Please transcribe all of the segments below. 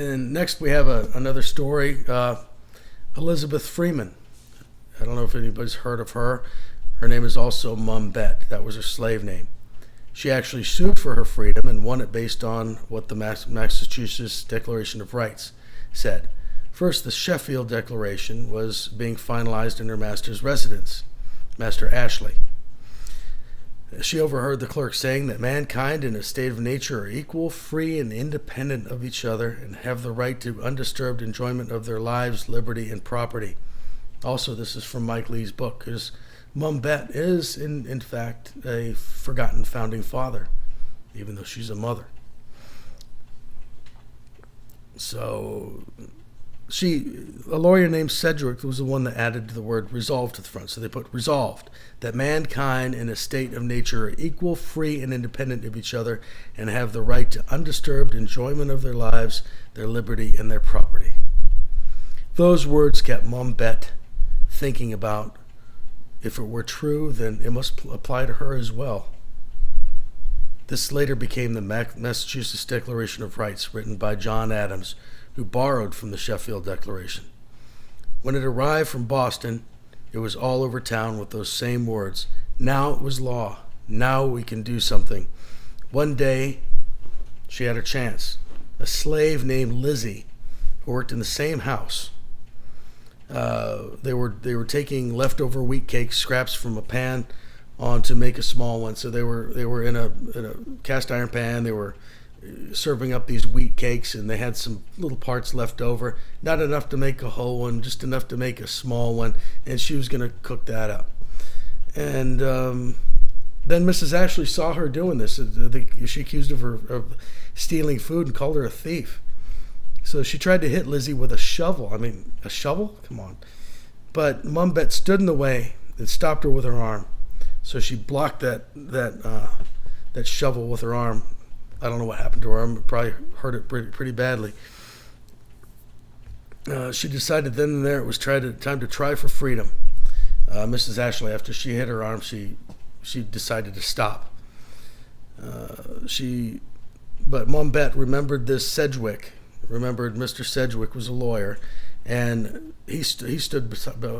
And next we have another story, Elizabeth Freeman. I don't know if anybody's heard of her. Her name is also Mumbet. That was her slave name. She actually sued for her freedom and won it based on what the Massachusetts Declaration of Rights said. First, the Sheffield Declaration was being finalized in her master's residence, Master Ashley. She overheard the clerk saying that mankind in a state of nature are equal, free, and independent of each other, and have the right to undisturbed enjoyment of their lives, liberty, and property. Also, this is from Mike Lee's book, because Mumbet is, in fact, a forgotten founding father, even though she's a mother. So, a lawyer named Sedgwick was the one that added the word resolved to the front. So they put resolved, that mankind in a state of nature are equal, free, and independent of each other, and have the right to undisturbed enjoyment of their lives, their liberty, and their property. Those words kept Mumbet thinking about, if it were true, then it must apply to her as well. This later became the Massachusetts Declaration of Rights, written by John Adams, who borrowed from the Sheffield Declaration. When it arrived from Boston, it was all over town with those same words. Now it was law. Now we can do something. One day, she had her chance. A slave named Lizzie, who worked in the same house. They were taking leftover wheat cake scraps from a pan on to make a small one. So they were in a cast iron pan. They were serving up these wheat cakes, and they had some little parts left over, not enough to make a whole one, just enough to make a small one, and she was going to cook that up. And then Mrs. Ashley saw her doing this. She accused her of stealing food and called her a thief. So she tried to hit Lizzie with a shovel. I mean, a shovel? Come on. But Mumbet stood in the way and stopped her with her arm. So she blocked that shovel with her arm. I don't know what happened to her arm. Probably hurt it pretty badly. She decided then and there it was time to try for freedom. Mrs. Ashley, after she hit her arm, she decided to stop. But Mumbet remembered this Sedgwick. Remembered Mr. Sedgwick was a lawyer, and he stood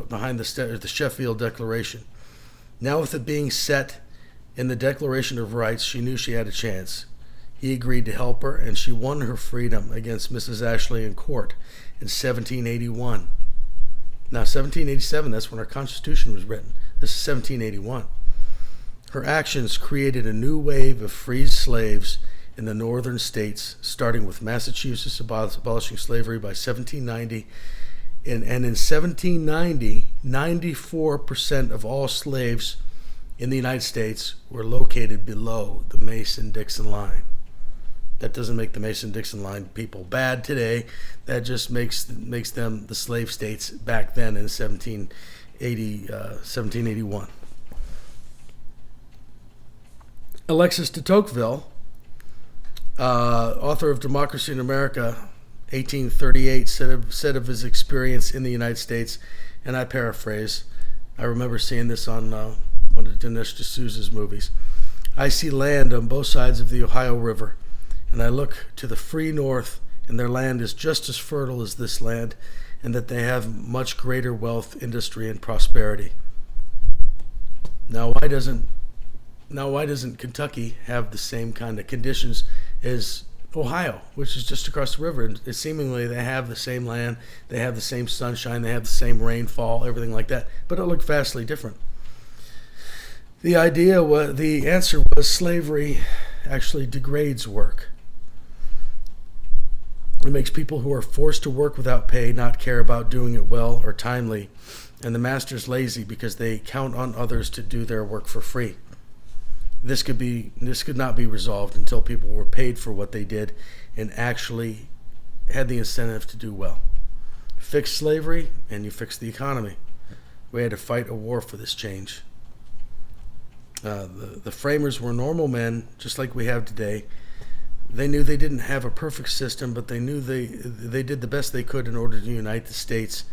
behind the Sheffield Declaration. Now, with it being set in the Declaration of Rights, she knew she had a chance. He agreed to help her, and she won her freedom against Mrs. Ashley in court in 1781. Now, 1787, that's when our Constitution was written. This is 1781. Her actions created a new wave of freed slaves in the northern states, starting with Massachusetts abolishing slavery by 1790. And in 1790, 94% of all slaves in the United States were located below the Mason-Dixon line. That doesn't make the Mason-Dixon line people bad today. That just makes them the slave states back then in 1781. Alexis Tocqueville, author of Democracy in America, 1838, said of his experience in the United States, and I paraphrase, I remember seeing this on one of Dinesh D'Souza's movies. I see land on both sides of the Ohio River, and I look to the free north, and their land is just as fertile as this land, and that they have much greater wealth, industry, and prosperity. Now, why doesn't Kentucky have the same kind of conditions as Ohio, which is just across the river? And seemingly they have the same land, they have the same sunshine, they have the same rainfall, everything like that, but it looked vastly different. The answer was slavery actually degrades work. It makes people who are forced to work without pay not care about doing it well or timely, and the masters lazy because they count on others to do their work for free. This could not be resolved until people were paid for what they did and actually had the incentive to do well. Fix slavery and you fix the economy. We had to fight a war for this change. The framers were normal men, just like we have today. They knew they didn't have a perfect system, but they knew they did the best they could in order to unite the states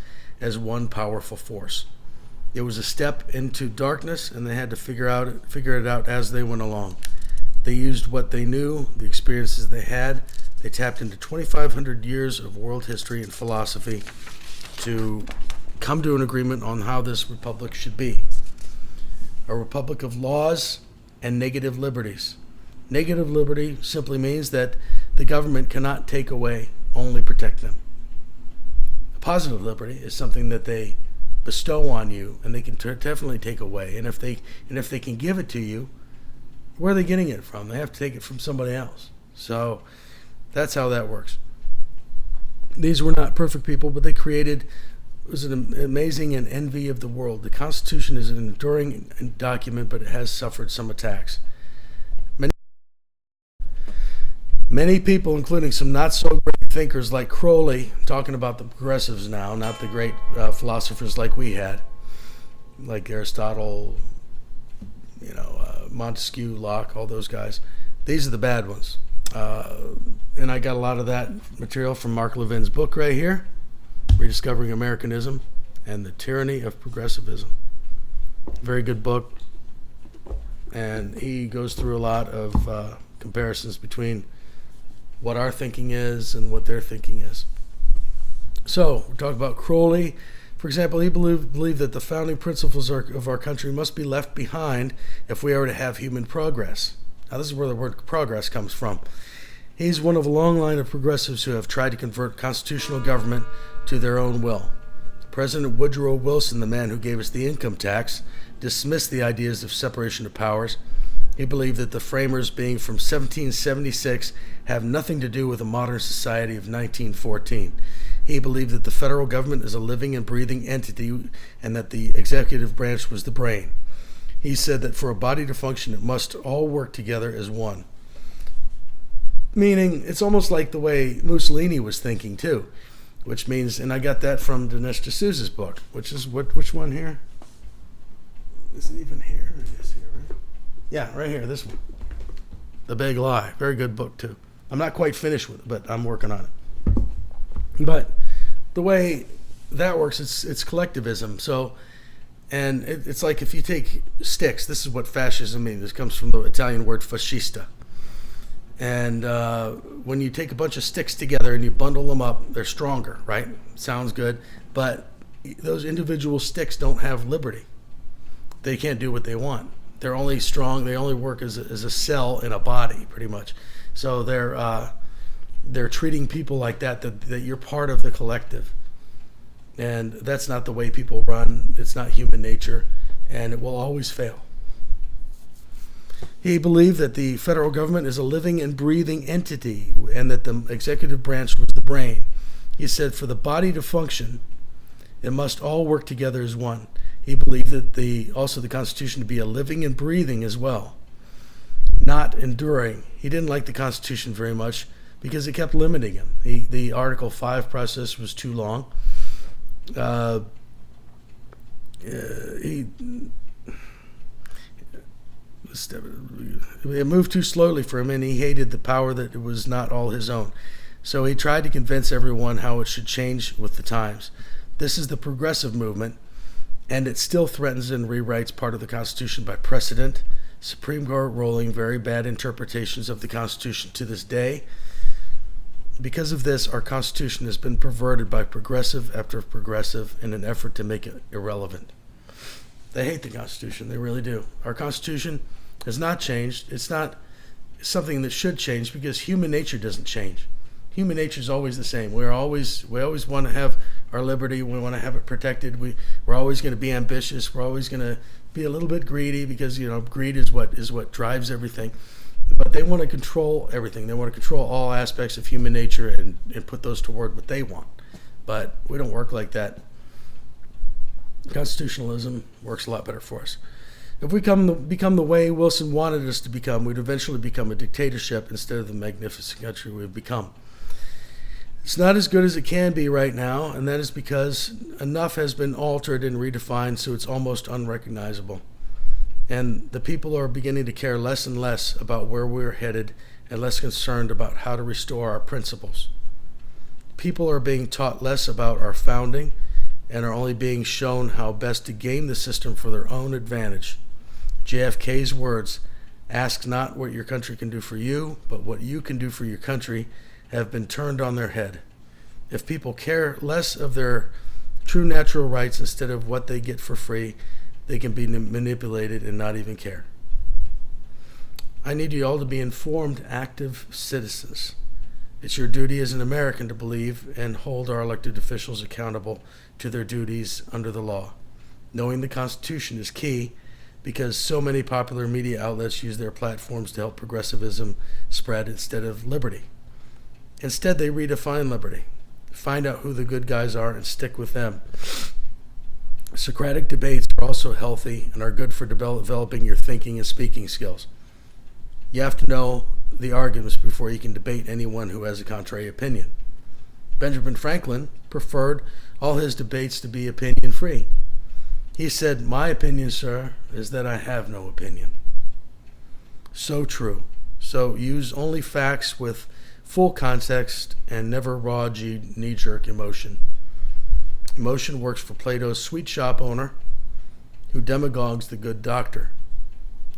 as one powerful force. It was a step into darkness, and they had to figure it out as they went along. They used what they knew, the experiences they had. They tapped into 2,500 years of world history and philosophy to come to an agreement on how this republic should be. A republic of laws and negative liberties. Negative liberty simply means that the government cannot take away, only protect them. A positive liberty is something that they bestow on you, and they can definitely take away. And if they can give it to you, where are they getting it from? They have to take it from somebody else. So that's how that works. These were not perfect people, but they created, it was an amazing and envy of the world. The Constitution is an enduring document, but it has suffered some attacks. Many people, including some not so great thinkers like Crowley, talking about the progressives now, not the great philosophers like we had, like Aristotle, Montesquieu, Locke, all those guys. These are the bad ones. And I got a lot of that material from Mark Levin's book right here, Rediscovering Americanism and the Tyranny of Progressivism. Very good book. And he goes through a lot of comparisons between what our thinking is and what their thinking is. So, we're talking about Crowley. For example, he believed that the founding principles of our country must be left behind if we are to have human progress. Now, this is where the word progress comes from. He's one of a long line of progressives who have tried to convert constitutional government to their own will. President Woodrow Wilson, the man who gave us the income tax, dismissed the ideas of separation of powers. He believed that the framers, being from 1776, have nothing to do with a modern society of 1914. He believed that the federal government is a living and breathing entity and that the executive branch was the brain. He said that for a body to function, it must all work together as one. Meaning, it's almost like the way Mussolini was thinking too, which means, and I got that from Dinesh D'Souza's book, which is which one here? Is it even here? It is here, right? Yeah, right here, this one. The Big Lie. Very good book, too. I'm not quite finished with it, but I'm working on it. But the way that works, it's collectivism. So, and it's like if you take sticks, this is what fascism means. This comes from the Italian word fascista. And when you take a bunch of sticks together and you bundle them up, they're stronger, right? Sounds good. But those individual sticks don't have liberty. They can't do what they want. They're only strong. They only work as a cell in a body, pretty much. So they're treating people like that you're part of the collective. And that's not the way people run. It's not human nature, and it will always fail. He believed that the federal government is a living and breathing entity and that the executive branch was the brain. He said for the body to function, it must all work together as one. He believed that also the Constitution to be a living and breathing as well, not enduring. He didn't like the Constitution very much because it kept limiting him. The Article 5 process was too long. It moved too slowly for him, and he hated the power that it was not all his own. So he tried to convince everyone how it should change with the times. This is the progressive movement, and it still threatens and rewrites part of the Constitution by precedent. Supreme Court ruling very bad interpretations of the Constitution to this day. Because of this, our Constitution has been perverted by progressive after progressive in an effort to make it irrelevant. They hate the Constitution. They really do. Our Constitution has not changed. It's not something that should change because human nature doesn't change. Human nature is always the same. We always want to have our liberty. We want to have it protected. We're always going to be ambitious. We're always going to be a little bit greedy because greed is what drives everything. But they want to control everything. They want to control all aspects of human nature and put those toward what they want. But we don't work like that. Constitutionalism works a lot better for us. If we become the way Wilson wanted us to become, we'd eventually become a dictatorship instead of the magnificent country we've become. It's not as good as it can be right now, and that is because enough has been altered and redefined so it's almost unrecognizable. And the people are beginning to care less and less about where we're headed and less concerned about how to restore our principles. People are being taught less about our founding and are only being shown how best to game the system for their own advantage. JFK's words, Ask not what your country can do for you, but what you can do for your country, have been turned on their head. If people care less of their true natural rights instead of what they get for free, they can be manipulated and not even care. I need you all to be informed, active citizens. It's your duty as an American to believe and hold our elected officials accountable to their duties under the law. Knowing the Constitution is key because so many popular media outlets use their platforms to help progressivism spread instead of liberty. Instead, they redefine liberty. Find out who the good guys are and stick with them. Socratic debates are also healthy and are good for developing your thinking and speaking skills. You have to know the arguments before you can debate anyone who has a contrary opinion. Benjamin Franklin preferred all his debates to be opinion-free. He said, "My opinion, sir, is that I have no opinion." So true. So use only facts with full context and never raw knee-jerk emotion. Emotion works for Plato's sweet shop owner who demagogues the good doctor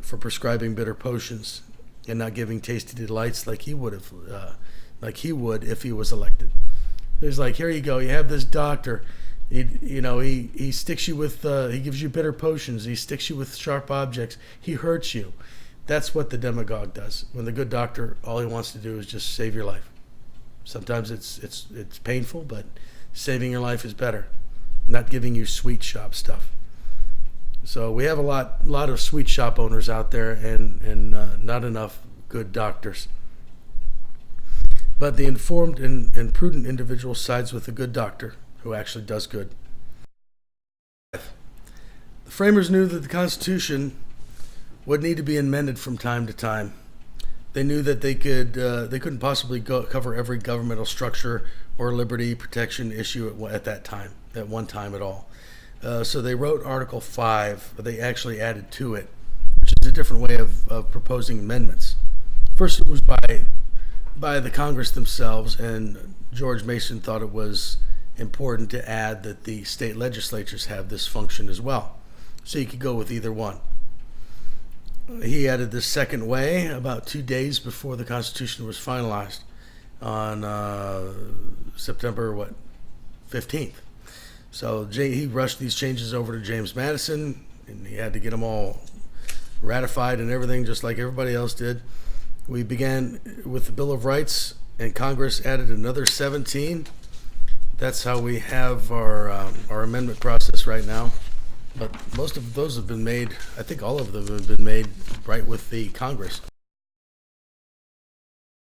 for prescribing bitter potions and not giving tasty delights like he would if he was elected. There's like, here you go, you have this doctor. He sticks you with, he gives you bitter potions. He sticks you with sharp objects. He hurts you. That's what the demagogue does. When the good doctor, all he wants to do is just save your life. Sometimes it's painful, but saving your life is better. Not giving you sweet shop stuff. So we have a lot of sweet shop owners out there, and not enough good doctors. But the informed and prudent individual sides with a good doctor who actually does good. The framers knew that the Constitution would need to be amended from time to time. They knew that they couldn't possibly cover every governmental structure or liberty protection issue at one time at all. So they wrote Article 5, but they actually added to it, which is a different way of proposing amendments. First, it was by the Congress themselves, and George Mason thought it was important to add that the state legislatures have this function as well. So you could go with either one. He added this second way about 2 days before the Constitution was finalized on September 15th. So he rushed these changes over to James Madison, and he had to get them all ratified and everything, just like everybody else did. We began with the Bill of Rights, and Congress added another 17. That's how we have our amendment process right now. But most of those have been made, I think all of them have been made right with the Congress.